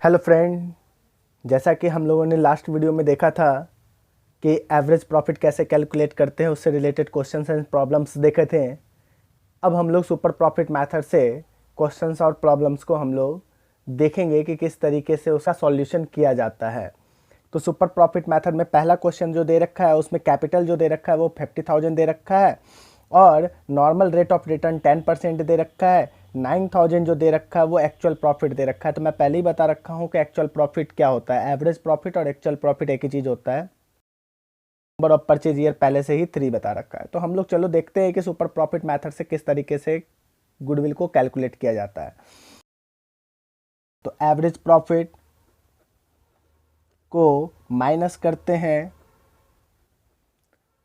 Hello friend, जैसा कि हम लोगों ने लास्ट वीडियो में देखा था कि एवरेज प्रॉफिट कैसे कैलकुलेट करते हैं, उससे रिलेटेड क्वेश्चंस एंड प्रॉब्लम्स देखे थे। अब हम लोग सुपर प्रॉफिट मेथड से क्वेश्चंस और प्रॉब्लम्स को हम लोग देखेंगे कि किस तरीके से उसका सॉल्यूशन किया जाता है। तो सुपर प्रॉफिट मेथड में पहला क्वेश्चन जो दे रखा है उसमें कैपिटल जो दे रखा है वो 50,000 दे रखा है और नॉर्मल रेट ऑफ रिटर्न 10% दे रखा है। 9,000 जो दे रखा है वो एक्चुअल प्रॉफिट दे रखा है। तो मैं पहले ही बता रखा हूँ कि एक्चुअल प्रॉफिट क्या होता है। एवरेज प्रॉफिट और एक्चुअल प्रॉफिट एक ही चीज़ होता है। नंबर ऑफ परचेज ईयर पहले से ही 3 बता रखा है। तो हम लोग चलो देखते हैं कि सुपर प्रॉफिट मेथड से किस तरीके से गुडविल को कैलकुलेट किया जाता है। तो एवरेज प्रॉफिट को माइनस करते हैं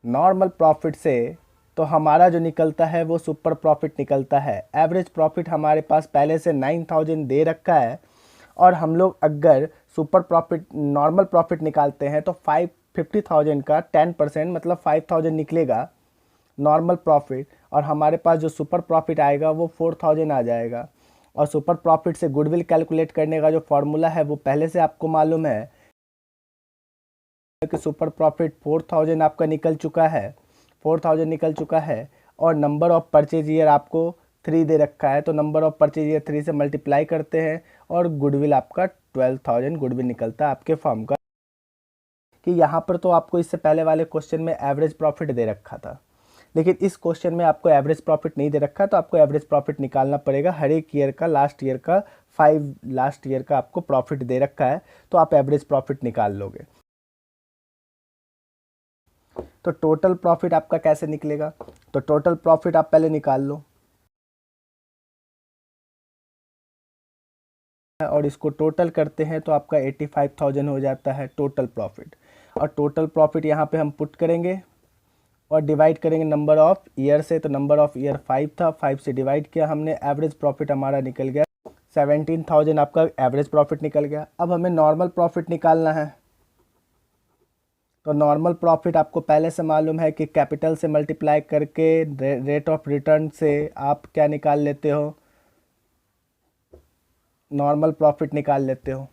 नॉर्मल प्रॉफिट से, तो हमारा जो निकलता है वो सुपर प्रॉफिट निकलता है। एवरेज प्रॉफिट हमारे पास पहले से 9,000 दे रखा है और हम लोग अगर सुपर प्रॉफिट नॉर्मल प्रॉफिट निकालते हैं तो 50,000 का 10% मतलब 5,000 निकलेगा नॉर्मल प्रॉफिट, और हमारे पास जो सुपर प्रॉफिट आएगा वो 4,000 आ जाएगा। और सुपर प्रॉफिट से गुडविल कैलकुलेट करने का जो फॉर्मूला है वो पहले से आपको मालूम है कि सुपर प्रॉफिट 4,000 आपका निकल चुका है, 4,000 निकल चुका है और नंबर ऑफ परचेज ईयर आपको 3 दे रखा है। तो नंबर ऑफ परचेज ईयर 3 से मल्टीप्लाई करते हैं और गुडविल आपका 12,000 गुडविल निकलता है आपके फर्म का। कि यहाँ पर तो आपको इससे पहले वाले क्वेश्चन में एवरेज प्रॉफिट दे रखा था, लेकिन इस क्वेश्चन में आपको एवरेज प्रॉफिट नहीं दे रखा, तो आपको एवरेज प्रॉफिट निकालना पड़ेगा। हर एक ईयर का लास्ट ईयर का 5 लास्ट ईयर का आपको प्रॉफिट दे रखा है, तो आप एवरेज प्रॉफिट निकाल लोगे। तो टोटल प्रॉफिट आपका कैसे निकलेगा? तो टोटल प्रॉफिट आप पहले निकाल लो और इसको टोटल करते हैं तो आपका 85,000 हो जाता है टोटल प्रॉफिट। और टोटल प्रॉफिट यहाँ पे हम पुट करेंगे और डिवाइड करेंगे नंबर ऑफ ईयर से। तो नंबर ऑफ ईयर 5 था, 5 से डिवाइड किया हमने, एवरेज प्रॉफिट हमारा निकल गया 17,000 आपका एवरेज प्रॉफिट निकल गया। अब हमें नॉर्मल प्रॉफिट निकालना है। तो नॉर्मल प्रॉफिट आपको पहले से मालूम है कि कैपिटल से मल्टीप्लाई करके रेट ऑफ रिटर्न से आप क्या निकाल लेते हो, नॉर्मल प्रॉफिट निकाल लेते हो।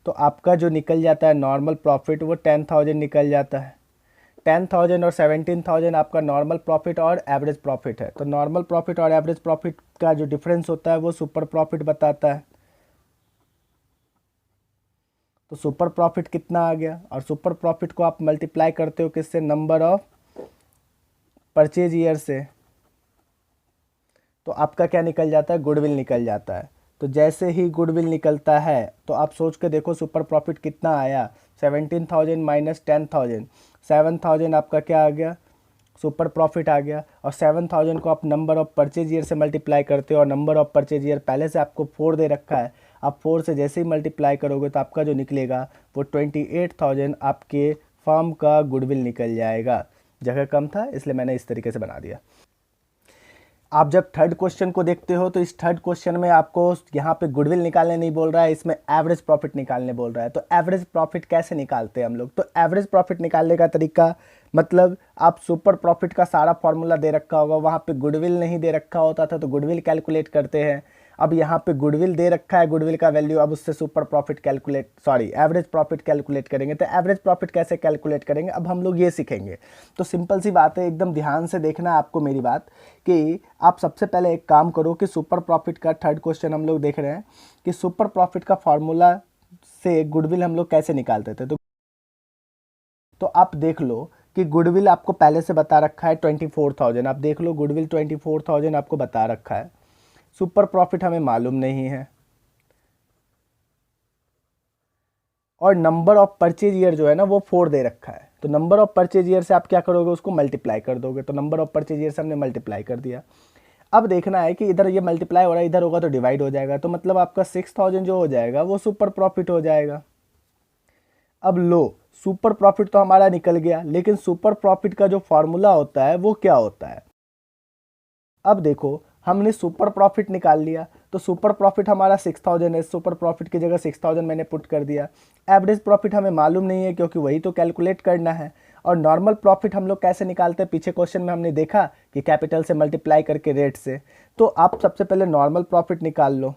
तो आपका जो निकल जाता है नॉर्मल प्रॉफिट वो 10,000 निकल जाता है। 10,000 और 17,000 आपका नॉर्मल प्रॉफिट और एवरेज प्रॉफिट है। तो नॉर्मल प्रॉफिट और एवरेज प्रॉफिट का जो डिफरेंस होता है वो सुपर प्रॉफिट बताता है। तो सुपर प्रॉफिट कितना आ गया, और सुपर प्रॉफिट को आप मल्टीप्लाई करते हो किससे, नंबर ऑफ परचेज ईयर से, तो आपका क्या निकल जाता है, गुडविल निकल जाता है। तो जैसे ही गुडविल निकलता है तो आप सोच के देखो सुपर प्रॉफिट कितना आया, 17,000 माइनस 10,000, 7,000 आपका क्या आ गया, सुपर प्रॉफिट आ गया। और 7,000 को आप नंबर ऑफ परचेज ईयर से मल्टीप्लाई करते हो और नंबर ऑफ परचेज ईयर पहले से आपको 4 दे रखा है। आप 4 से जैसे ही मल्टीप्लाई करोगे तो आपका जो निकलेगा वो 28,000 आपके फर्म का गुडविल निकल जाएगा। जगह कम था इसलिए मैंने इस तरीके से बना दिया। आप जब थर्ड क्वेश्चन को देखते हो तो इस थर्ड क्वेश्चन में आपको यहाँ पे गुडविल निकालने नहीं बोल रहा है, इसमें एवरेज प्रॉफिट निकालने बोल रहा है। तो एवरेज प्रॉफिट कैसे निकालते हैं हम लोग? तो एवरेज प्रॉफिट निकालने का तरीका मतलब आप सुपर प्रॉफिट का सारा फॉर्मूला दे रखा होगा, वहाँ पे गुडविल नहीं दे रखा होता था तो गुडविल कैलकुलेट करते हैं। अब यहाँ पे गुडविल दे रखा है, गुडविल का वैल्यू, अब उससे super profit calculate average profit calculate करेंगे। तो एवरेज प्रॉफिट कैसे कैलकुलेट करेंगे अब हम लोग ये सीखेंगे। तो सिंपल सी बात है, एकदम ध्यान से देखना है आपको मेरी बात, कि आप सबसे पहले एक काम करो कि सुपर प्रॉफिट का थर्ड क्वेश्चन हम लोग देख रहे हैं कि सुपर प्रॉफिट का फॉर्मूला से गुडविल हम लोग कैसे निकालते थे। तो आप देख लो कि गुडविल आपको पहले से बता रखा है 24,000, आप देख लो गुडविल 24,000 आपको बता रखा है। सुपर प्रॉफिट हमें मालूम नहीं है और नंबर ऑफ परचेज ईयर जो है ना वो 4 दे रखा है। तो नंबर ऑफ परचेज ईयर से आप क्या करोगे, उसको मल्टीप्लाई कर दोगे। तो नंबर ऑफ परचेज ईयर से हमने मल्टीप्लाई कर दिया। अब देखना है कि इधर ये मल्टीप्लाई हो रहा है, इधर होगा तो डिवाइड हो जाएगा। तो मतलब आपका 6,000 जो हो जाएगा वो सुपर प्रॉफिट हो जाएगा। अब लो, सुपर प्रॉफिट तो हमारा निकल गया, लेकिन सुपर प्रॉफिट का जो फॉर्मूला होता है वो क्या होता है? अब देखो हमने सुपर प्रॉफिट निकाल लिया, तो सुपर प्रॉफिट हमारा 6,000 है, सुपर प्रॉफिट की जगह 6,000 मैंने पुट कर दिया। एवरेज प्रॉफिट हमें मालूम नहीं है क्योंकि वही तो कैलकुलेट करना है। और नॉर्मल प्रॉफिट हम लोग कैसे निकालते हैं, पीछे क्वेश्चन में हमने देखा कि कैपिटल से मल्टीप्लाई करके रेट से। तो आप सबसे पहले नॉर्मल प्रॉफिट निकाल लो।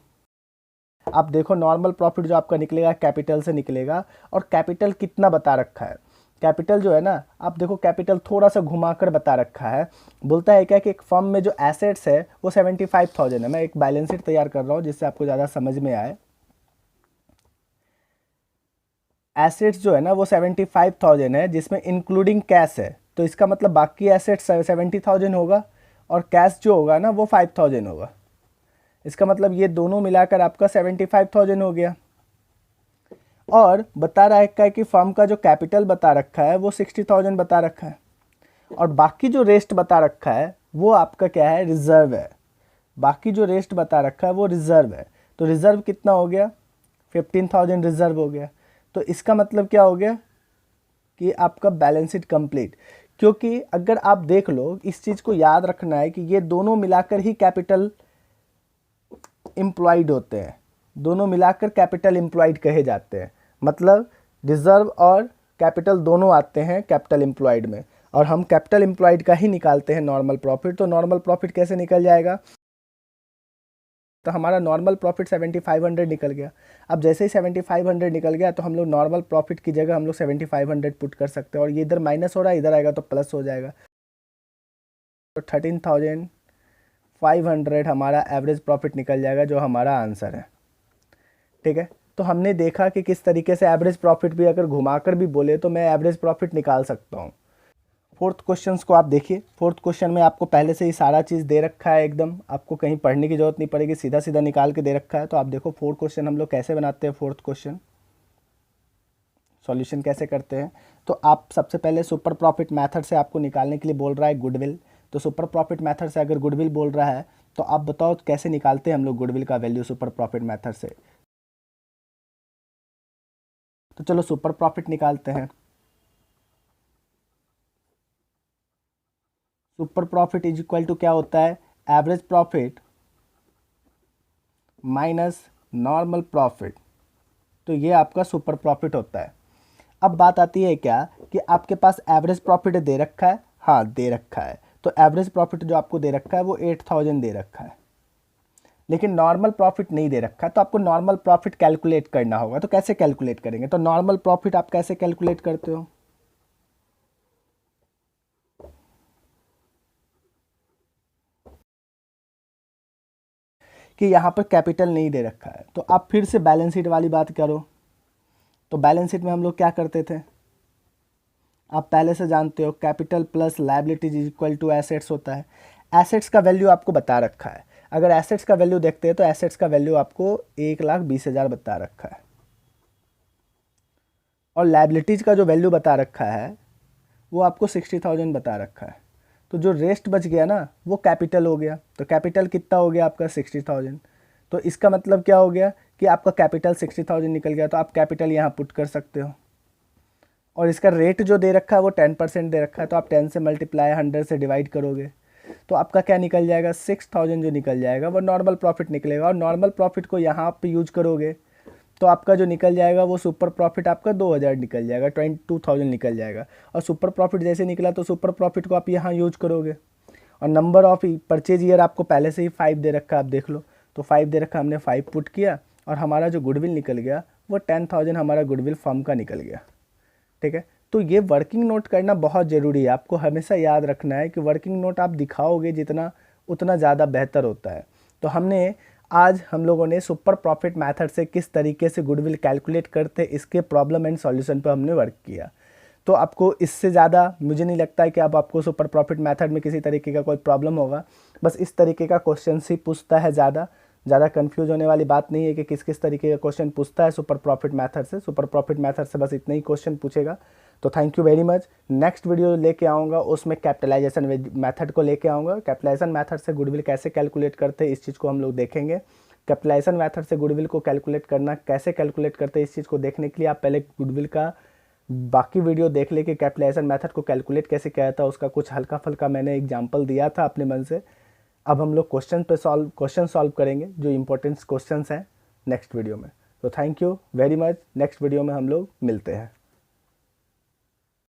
आप देखो नॉर्मल प्रॉफिट जो आपका निकलेगा कैपिटल से निकलेगा, और कैपिटल कितना बता रखा है, कैपिटल जो है ना, आप देखो कैपिटल थोड़ा सा घुमाकर बता रखा है। बोलता है क्या कि एक फर्म में जो एसेट्स है वो 75,000 है। मैं एक बैलेंस शीट तैयार कर रहा हूँ जिससे आपको ज़्यादा समझ में आए। एसेट्स जो है ना वो 75,000 है, जिसमें इंक्लूडिंग कैश है, तो इसका मतलब बाकी एसेट्स 70,000 होगा और कैश जो होगा ना वो 5,000 होगा। इसका मतलब ये दोनों मिलाकर आपका 75,000 हो गया। और बता रखा है कि फर्म का जो कैपिटल बता रखा है वो 60,000 बता रखा है, और बाकी जो रेस्ट बता रखा है वो आपका क्या है, रिजर्व है। बाकी जो रेस्ट बता रखा है वो रिजर्व है। तो रिजर्व कितना हो गया, 15,000 रिजर्व हो गया। तो इसका मतलब क्या हो गया कि आपका बैलेंस शीट कंप्लीट। क्योंकि अगर आप देख लो, इस चीज़ को याद रखना है कि ये दोनों मिलाकर ही कैपिटल एम्प्लॉयड होते हैं, दोनों मिलाकर कैपिटल एम्प्लॉयड कहे जाते हैं। मतलब रिजर्व और कैपिटल दोनों आते हैं कैपिटल एम्प्लॉयड में, और हम कैपिटल एम्प्लॉयड का ही निकालते हैं नॉर्मल प्रॉफिट। तो नॉर्मल प्रॉफिट कैसे निकल जाएगा, तो हमारा नॉर्मल प्रॉफिट 7500 निकल गया। अब जैसे ही 7500 निकल गया तो हम लोग नॉर्मल प्रॉफिट की जगह हम लोग 7500 पुट कर सकते हैं, और ये इधर माइनस हो रहा है, इधर आएगा तो प्लस हो जाएगा। तो 13,500 हमारा एवरेज प्रॉफिट निकल जाएगा, जो हमारा आंसर है। ठीक है, तो हमने देखा कि किस तरीके से एवरेज प्रॉफिट भी अगर घुमाकर भी बोले तो मैं एवरेज प्रॉफिट निकाल सकता हूँ। फोर्थ क्वेश्चन को आप देखिए। फोर्थ क्वेश्चन में आपको पहले से ही सारा चीज़ दे रखा है, एकदम आपको कहीं पढ़ने की जरूरत नहीं पड़ेगी, सीधा सीधा निकाल के दे रखा है। तो आप देखो फोर्थ क्वेश्चन हम लोग कैसे बनाते हैं। फोर्थ क्वेश्चन सॉल्यूशन कैसे करते हैं, तो आप सबसे पहले सुपर प्रॉफिट मेथड से आपको निकालने के लिए बोल रहा है गुडविल। तो सुपर प्रॉफिट मेथड से अगर गुडविल बोल रहा है तो आप बताओ कैसे निकालते हैं हम लोग गुडविल का वैल्यू सुपर प्रॉफिट मेथड से। तो चलो सुपर प्रॉफिट निकालते हैं। Super profit is equal to क्या होता है, average profit minus normal profit. तो ये आपका सुपर प्रॉफिट होता है। अब बात आती है क्या कि आपके पास एवरेज प्रॉफिट दे रखा है, हाँ दे रखा है। तो एवरेज प्रॉफिट जो आपको दे रखा है वो 8,000 दे रखा है, लेकिन नॉर्मल प्रॉफिट नहीं दे रखा है। तो आपको नॉर्मल प्रॉफिट कैलकुलेट करना होगा। तो कैसे कैलकुलेट करेंगे, तो नॉर्मल प्रॉफिट आप कैसे कैलकुलेट करते हो, कि यहाँ पर कैपिटल नहीं दे रखा है, तो आप फिर से बैलेंस शीट वाली बात करो। तो बैलेंस शीट में हम लोग क्या करते थे, आप पहले से जानते हो, capital plus liabilities is equal to assets होता है। एसेट्स का वैल्यू आपको बता रखा है। अगर एसेट्स का वैल्यू देखते हैं तो एसेट्स का वैल्यू आपको 1,20,000 बता रखा है, और लायबिलिटीज का जो वैल्यू बता रखा है वो आपको 60,000 बता रखा है। तो जो रेस्ट बच गया ना वो कैपिटल हो गया। तो कैपिटल कितना हो गया आपका 60,000। तो इसका मतलब क्या हो गया कि आपका कैपिटल 60,000 निकल गया। तो आप कैपिटल यहाँ पुट कर सकते हो, और इसका रेट जो दे रखा है वो 10% दे रखा है। तो आप 10 से मल्टीप्लाई 100 से डिवाइड करोगे तो आपका क्या निकल जाएगा, 6,000 जो निकल जाएगा वो नॉर्मल प्रॉफिट निकलेगा। और नॉर्मल प्रॉफिट को यहाँ पे यूज करोगे तो आपका जो निकल जाएगा वो सुपर प्रॉफिट आपका 2,000 निकल जाएगा, 22,000 निकल जाएगा। और सुपर प्रॉफिट जैसे निकला तो सुपर प्रॉफिट को आप यहाँ यूज करोगे। और नंबर ऑफ परचेज ईयर आपको पहले से ही 5 दे रखा है, आप देख लो। तो 5 दे रखा, हमने 5 पुट किया, और हमारा जो गुडविल निकल गया वो 10,000 हमारा गुडविल फर्म का निकल गया। ठीक है, तो ये वर्किंग नोट करना बहुत ज़रूरी है। आपको हमेशा याद रखना है कि वर्किंग नोट आप दिखाओगे जितना उतना ज़्यादा बेहतर होता है। तो हमने आज हम लोगों ने सुपर प्रॉफिट मेथड से किस तरीके से गुडविल कैलकुलेट करते हैं इसके प्रॉब्लम एंड सॉल्यूशन पर हमने वर्क किया। तो आपको इससे ज़्यादा मुझे नहीं लगता है कि अब आपको सुपर प्रॉफिट मेथड में किसी तरीके का कोई प्रॉब्लम होगा। बस इस तरीके का क्वेश्चन ही पूछता है, ज़्यादा कंफ्यूज होने वाली बात नहीं है कि किस किस तरीके का क्वेश्चन पूछता है सुपर प्रॉफिट मेथड से। सुपर प्रॉफिट मेथड से बस इतना ही क्वेश्चन पूछेगा। तो thank you very much. Next video लेके आऊँगा, उसमें कैपिटलाइजेशन मेथड को लेके आऊँगा। कैपिटलाइजेशन मेथड से गुडविल कैसे कैलकुलेट करते हैं इस चीज़ को हम लोग देखेंगे। कैपिटलाइजेशन मेथड से गुडविल को कैलकुलेट करना, कैसे कैलकुलेट करते हैं इस चीज़ को देखने के लिए आप पहले गुडविल का बाकी वीडियो देख ले कि कैपिटलाइजेशन मेथड को कैलकुलेट कैसे किया था। उसका कुछ हल्का फुल्का मैंने एग्जांपल दिया था अपने मन से। अब हम लोग क्वेश्चन सॉल्व करेंगे जो इंपॉर्टेंट क्वेश्चंस हैं नेक्स्ट वीडियो में। तो thank you very much. Next video में हम लोग मिलते हैं।